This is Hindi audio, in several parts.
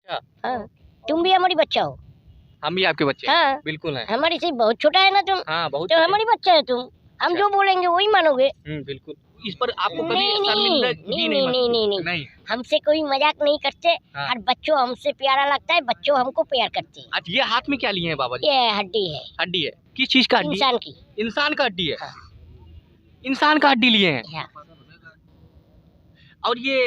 अच्छा, हाँ, तुम भी हमारी बच्चा हो। हम भी आपके बच्चे हैं। हाँ, बिल्कुल हैं। हमारी से बहुत छोटा है ना तुम, हाँ, बहुत तो छोटे हमारी बच्चा है तुम। हम अच्छा। जो बोलेंगे वही मानोगे। बिल्कुल। इस पर आपको कभी नहीं शर्मिंदगी नहीं नहीं नहीं नहीं नहीं नहीं, नहीं। हमसे कोई मजाक नहीं करते। हाँ। और बच्चों हमसे प्यारा लगता है, बच्चों हमको प्यार करते हैं। अच्छा, ये हाथ में क्या लिए हैं बाबा जी? ये हड्डी है हड्डी है। किस चीज का हड्डी? इंसान की। इंसान का हड्डी है। हाँ। इंसान का हड्डी लिए हैं। हाँ, और ये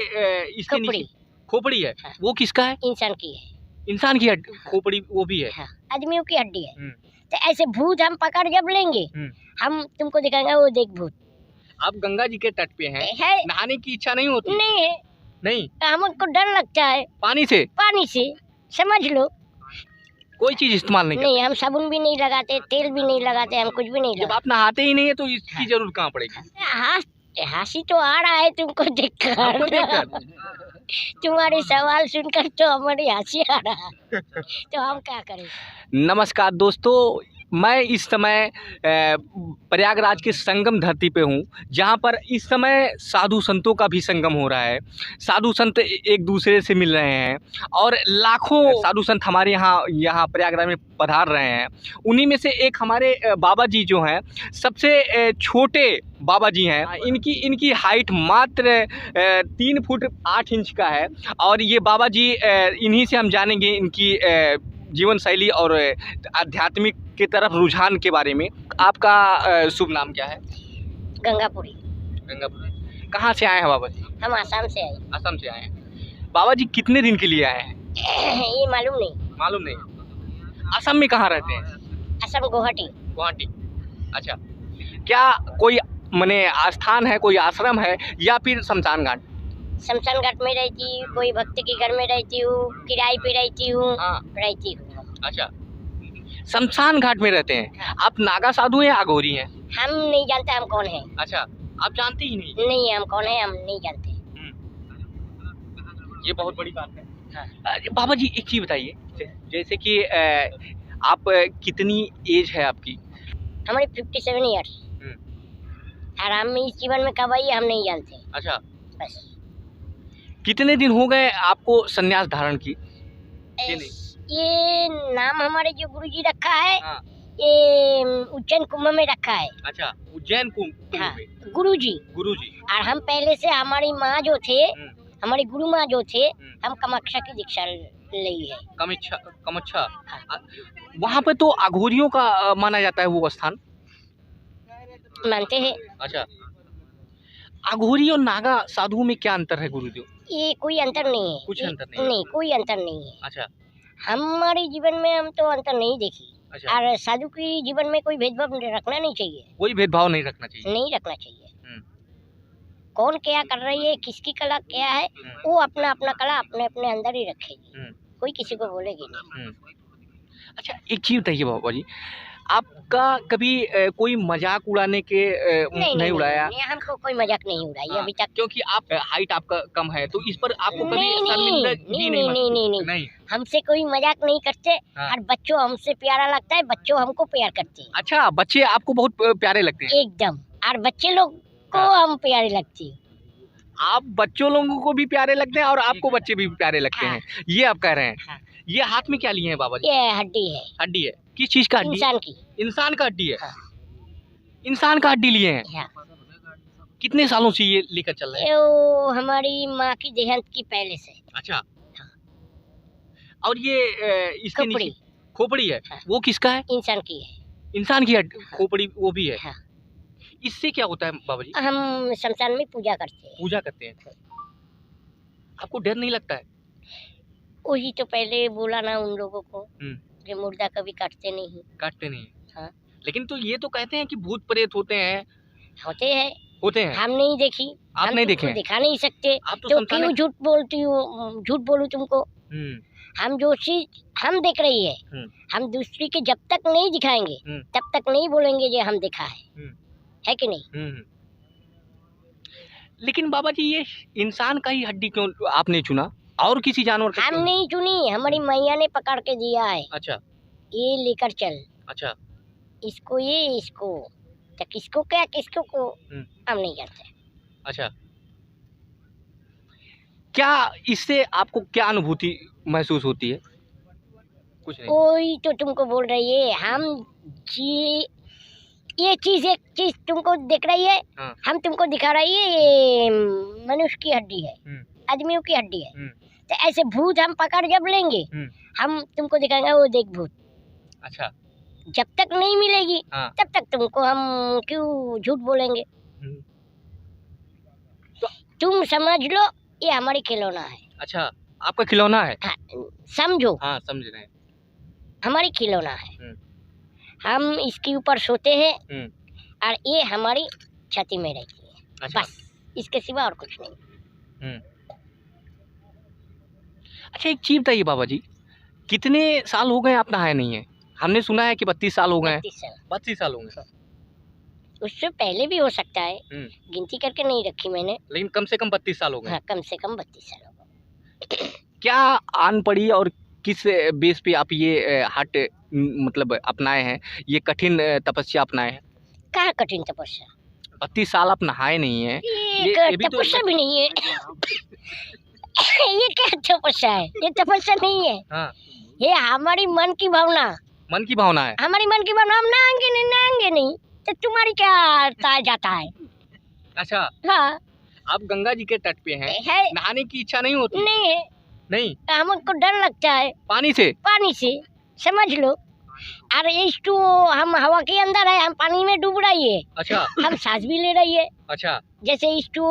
इसके खोपड़ी। नीचे खोपड़ी है। हाँ। वो किसका है? इंसान की है। इंसान की हड्डी खोपड़ी वो भी है। हाँ, आदमियों की हड्डी है। हम्म, तो ऐसे भूत हम पकड़ जब लेंगे, हम्म। हम तुमको दिखाएंगे, वो देख भूत आप गंगा जी के तट पे हैं, है। नहाने की इच्छा नहीं होती? नहीं है, नहीं। हमको डर लगता है पानी से पानी से, समझ लो। कोई चीज इस्तेमाल नहीं करते? नहीं, हम साबुन भी नहीं लगाते, तेल भी नहीं लगाते, हम कुछ भी नहीं जब लगाते। आप नहाते ही नहीं है तो इसकी जरूरत कहाँ पड़ेगी? हंसी तो आ रहा है तुमको आपको देखकर। देखकर तुम्हारे सवाल सुनकर तो हमारी हंसी आ रहा है, तो हम क्या करें। नमस्कार दोस्तों, मैं इस समय प्रयागराज के संगम धरती पे हूँ, जहाँ पर इस समय साधु संतों का भी संगम हो रहा है। साधु संत एक दूसरे से मिल रहे हैं और लाखों साधु संत हमारे यहाँ प्रयागराज में पधार रहे हैं। उन्हीं में से एक हमारे बाबा जी जो हैं, सबसे छोटे बाबा जी हैं। इनकी हाइट मात्र 3 फुट 8 इंच का है। और ये बाबा जी, इन्हीं से हम जानेंगे इनकी जीवन शैली और आध्यात्मिक की तरफ रुझान के बारे में। आपका शुभ नाम क्या है? गंगापुरी। गंगापुरी। कहाँ से आए हैं बाबा जी? हम आसाम से आए। असम से आए हैं। बाबा जी कितने दिन के लिए आए हैं? ये मालूम नहीं। मालूम नहीं। असम में कहाँ रहते हैं? असम गुवाहाटी। गुवाहाटी। अच्छा, क्या कोई मने आस्थान है, कोई आश्रम है या फिर शमशान घाट? शमशान घाट में रहती हूँ, कोई भक्त के घर में रहती हूँ, किराए पे रहती हूँ। हाँ। रहती हूँ। अच्छा, शमशान घाट में रहते हैं। आप नागा साधु हैं या अघोरी हैं? हम नहीं जानते हम कौन है। अच्छा, आप जानते ही नहीं? नहीं, हम कौन है हम नहीं जानते। ये बहुत बड़ी बात है। हाँ। बाबा जी एक चीज बताइए, जैसे कि आप कितनी एज है आपकी? हमारे 57 ईयर्स। और हम इस जीवन में कब आइए हम नहीं जानते। अच्छा, बस। कितने दिन हो गए आपको संन्यास धारण की? ये नाम हमारे जो गुरुजी रखा है, हाँ। ये उज्जैन कुंभ में रखा है। अच्छा, उज्जैन कुंभ हाँ, में। गुरुजी। गुरुजी। और हम पहले से हमारी माँ जो थे, हमारी गुरु माँ जो थे, हम कामाख्या की दीक्षा ली है। कामाख्या। वहाँ पे तो अघोरियों का माना जाता है वो स्थान। मानते हैं। अच्छा, अघोरी और नागा साधुओं में क्या अंतर है गुरुदेव? ये कोई अंतर नहीं है। कुछ अंतर नहीं है। नहीं, कोई अंतर नहीं है। अच्छा। हमारे जीवन में हम तो अंतर नहीं देखी। अच्छा। और साधु की जीवन में कोई भेदभाव रखना नहीं चाहिए। कोई भेदभाव नहीं रखना चाहिए। नहीं रखना चाहिए। कौन क्या कर रही है, किसकी कला क्या है, वो अपना अपना कला अपने अपने अंदर ही रखेगी। कोई किसी को बोलेगी नहीं। अच्छा, एक चीज बताइए बाबा जी, आपका कभी कोई मजाक उड़ाने के नहीं उड़ाया? नहीं, हमको कोई मजाक नहीं उड़ाई अभी तक। क्योंकि आप हाइट आपका कम है, तो इस पर आपको कभी शर्मिंदगी नहीं, हमसे कोई मजाक नहीं करते। और बच्चों हमसे प्यारा लगता है, बच्चों हमको प्यार करते हैं। अच्छा, बच्चे आपको बहुत प्यारे लगते हैं? एकदम। और बच्चे लोग को हम प्यारे लगती है। आप बच्चों लोगों को भी प्यारे लगते हैं और आपको बच्चे भी प्यारे लगते हैं, ये आप कह रहे हैं? हाँ। ये हाथ में क्या लिए हैं बाबा जी? ये हड्डी है। हड्डी है। किस चीज का हड्डी? इंसान की। इंसान का हड्डी है। हाँ। इंसान का हड्डी लिए हैं। हाँ। कितने सालों से ये लेकर चल रहे हैं? ये हमारी माँ की देहांत की पहले से। अच्छा। हाँ। और ये इसके नीचे खोपड़ी है। हाँ। वो किसका है? इंसान की है। इंसान की खोपड़ी वो भी है। हाँ। इससे क्या होता है बाबा जी? हम शमशान में पूजा करते हैं। पूजा करते हैं। आपको डर नहीं लगता है? वही तो पहले बोला ना उन लोगों को कि मुर्दा कभी काटते नहीं। काटते नहीं। हाँ। लेकिन तो ये तो कहते हैं कि भूत प्रेत होते हैं। होते हैं। हम नहीं देखी। आप नहीं देखे? दिखा नहीं सकते। आप तो क्यों झूठ बोलती हूँ, झूठ बोलूं तुमको? हम जो चीज हम देख रही है, हम दूसरी के जब तक नहीं दिखाएंगे तब तक नहीं बोलेंगे जे हम देखा है कि नहीं? लेकिन बाबा जी, ये इंसान का ही हड्डी क्यों आपने चुना और किसी जानवर का? हम नहीं चुनी, हमारी मैया ने पकड़ के दिया है। अच्छा। ये लेकर चल। अच्छा। इसको तो किसको क्या किसको को हम नहीं जानते। अच्छा। क्या इससे आपको क्या अनुभूति महसूस होती है? कुछ नहीं। कोई तो तुमको बोल रही है हम ये चीज एक चीज तुमको दिख रही है, हाँ। हम तुमको दिखा रही है ये मनुष्य की हड्डी है, आदमियों की हड्डी है। तो ऐसे भूत हम पकड़ जब लेंगे हम तुमको दिखाएंगे वो देख भूत। अच्छा। जब तक नहीं मिलेगी हाँ। तब तक तुमको हम क्यों झूठ बोलेंगे। तो तुम समझ लो ये हमारी खिलौना है। अच्छा, आपका खिलौना है? हाँ, समझो। हाँ, समझ रहे हैं। हमारी खिलौना है, हम इसके ऊपर सोते हैं और ये हमारी छाती में रहती है। अच्छा। बस इसके सिवा और कुछ नहीं। अच्छा, एक चीज बताइए बाबा जी, कितने साल हो गए आप नहाए नहीं है? हमने सुना है कि 32 साल हो गए। 32 साल हो गए। उससे पहले भी हो सकता है, गिनती करके नहीं रखी मैंने, लेकिन कम से कम 32 साल हो गए। हाँ, कम से कम 32 साल हो गए। क्या आन पड़ी और किस बेस पे आप ये हट मतलब अपनाए हैं, ये कठिन तपस्या अपनाए हैं? कहाँ कठिन तपस्या? 32 साल आप नहाए नहीं है, ये भी तपस्या भी नहीं है। ये क्या तपस्या है? ये तपस्या नहीं है। हाँ। ये हमारी मन की भावना। मन की भावना है। हमारी मन की भावना। हम नहाएंगे नहीं तो तुम्हारी क्या ताय जाता है? अच्छा। हाँ। आप गंगा जी के तट पे हैं, है। नहाने की इच्छा नहीं होती? नहीं है। नहीं, हमको डर लगता है पानी से। पानी से, समझ लो। अरे इस तो हम हवा के अंदर है, हम पानी में डूब रही है। अच्छा। हम सांस भी ले रही है। अच्छा। जैसे इस तो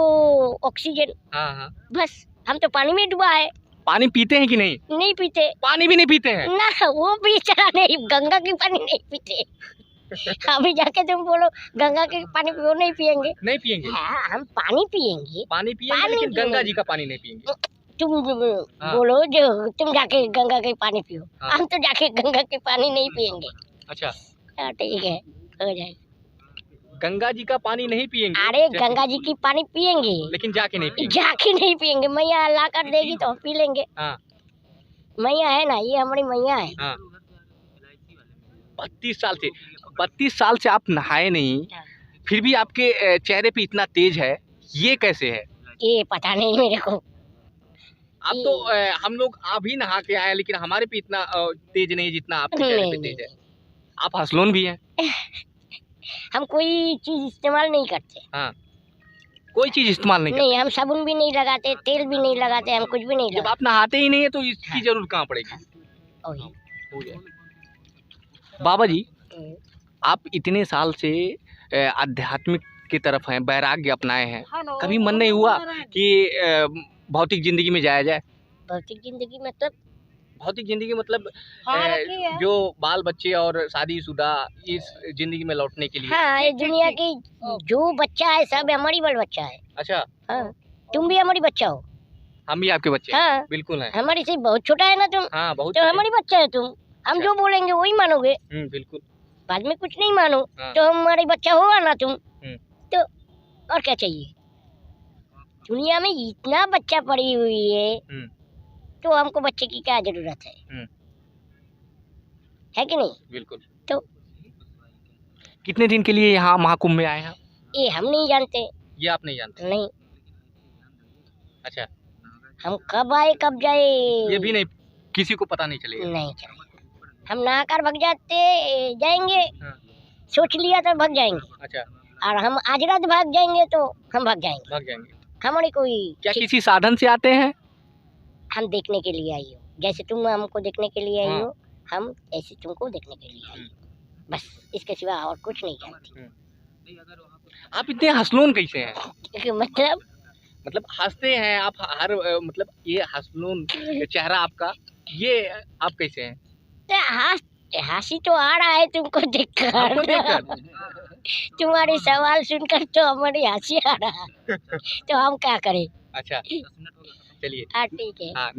ऑक्सीजन। हाँ हाँ। बस हम तो पानी में डूबा है। पानी पीते हैं कि नहीं? नहीं पीते। पानी भी नहीं पीते हैं? ना, वो बेचारा नहीं, गंगा की पानी नहीं पीते। अभी जाके तुम बोलो गंगा के पानी पियो, नहीं पियेंगे। नहीं पियेंगे? हाँ, हम पानी पियेंगे। पानी पियेंगे लेकिन गंगा जी का पानी नहीं पियेंगे। तुम बोलो जो तुम जाके गंगा के पानी पियो। हाँ। हम तो जाके गंगा के पानी नहीं पियेंगे। अच्छा। हाँ, ठीक है, हो जाएगा। गंगा जी का पानी नहीं पियेंगे? अरे गंगा जी की पानी पियेंगे लेकिन जाके नहीं पियेंगे? जाके नहीं पियेंगे। मैया ला कर देगी तो हम पी लेंगे। हाँ। मैया है ना, ये हमारी मैया है। हाँ। 32 साल से आप नहाए नहीं, फिर भी आपके चेहरे पे इतना तेज है, ये कैसे है? ये पता नहीं मेरे को। आप तो हम लोग अभी नहा के आए, लेकिन हमारे पे इतना तेज नहीं जितना आपके चेहरे पे तेज है। आप हंसलोन भी हैं। हम कोई चीज इस्तेमाल नहीं करते। हाँ, कोई चीज इस्तेमाल नहीं करते। नहीं, हम साबुन भी नहीं लगाते, तेल भी नहीं लगाते, हम कुछ भी नहीं जब लगाते। आप नहाते ही नहीं है तो इसकी जरूरत कहाँ पड़ेगी? हो जाए। बाबा जी, आप इतने साल से आध्यात्मिक की तरफ हैं, वैराग्य अपनाए हैं, कभी मन नहीं हुआ कि भौतिक जिंदगी में जाया जाए? भौतिक जिंदगी मतलब? भौतिक जिंदगी मतलब जो बाल बच्चे और शादीशुदा इस जिंदगी में लौटने के लिए। हाँ, ये दुनिया की जो बच्चा है सब हमारी बाल बच्चा है। अच्छा। हाँ, तुम भी हमारी बच्चा हो। हम भी आपके बच्चे हैं। हाँ, बिल्कुल हैं। हमारी से बहुत छोटा है ना तुम। हाँ, बहुत तो हमारी बच्चा है तुम। हम अच्छा। जो बोलेंगे वही मानोगे। बिल्कुल। बाद में कुछ नहीं मानो। हाँ। तो हमारी बच्चा होगा ना तुम। तो और क्या चाहिए? दुनिया में इतना बच्चा पड़ी हुई है तो हमको बच्चे की क्या जरूरत है कि नहीं? बिल्कुल। तो कितने दिन के लिए यहाँ महाकुंभ में आए हैं? ये हम नहीं जानते। ये आप नहीं जानते? नहीं। अच्छा। हम कब आए कब जाए ये भी नहीं, किसी को पता नहीं चलेगा? नहीं चलेगा। हम नहाकर भग जाएंगे। हाँ। सोच लिया तो भग जाएंगे। अच्छा। और हम आज रात भाग जाएंगे तो हम भाग जाएंगे। हमारी कोई क्या किसी साधन से आते हैं? हम देखने के लिए आई हो, जैसे तुम हमको देखने के लिए आई हाँ। हो, हम ऐसे तुमको देखने के लिए आई हो। बस इसके सिवा और कुछ नहीं जानती। आप इतने हंसलोन कैसे हैं? मतलब हंसते हैं आप हर मतलब ये हंसलोन चेहरा आपका, ये आप कैसे हैं? हंसी तो आ रहा है तुमको आपको देखकर। देखकर? तुम्हारे सवाल सुनकर तो हमारी हंसी आ रहा है। तो हम क्या करें? अच्छा, चलिए। हाँ, ठीक है। हाँ,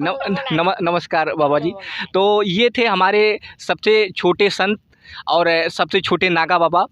नमस्कार बाबा जी। तो ये थे हमारे सबसे छोटे संत और सबसे छोटे नागा बाबा।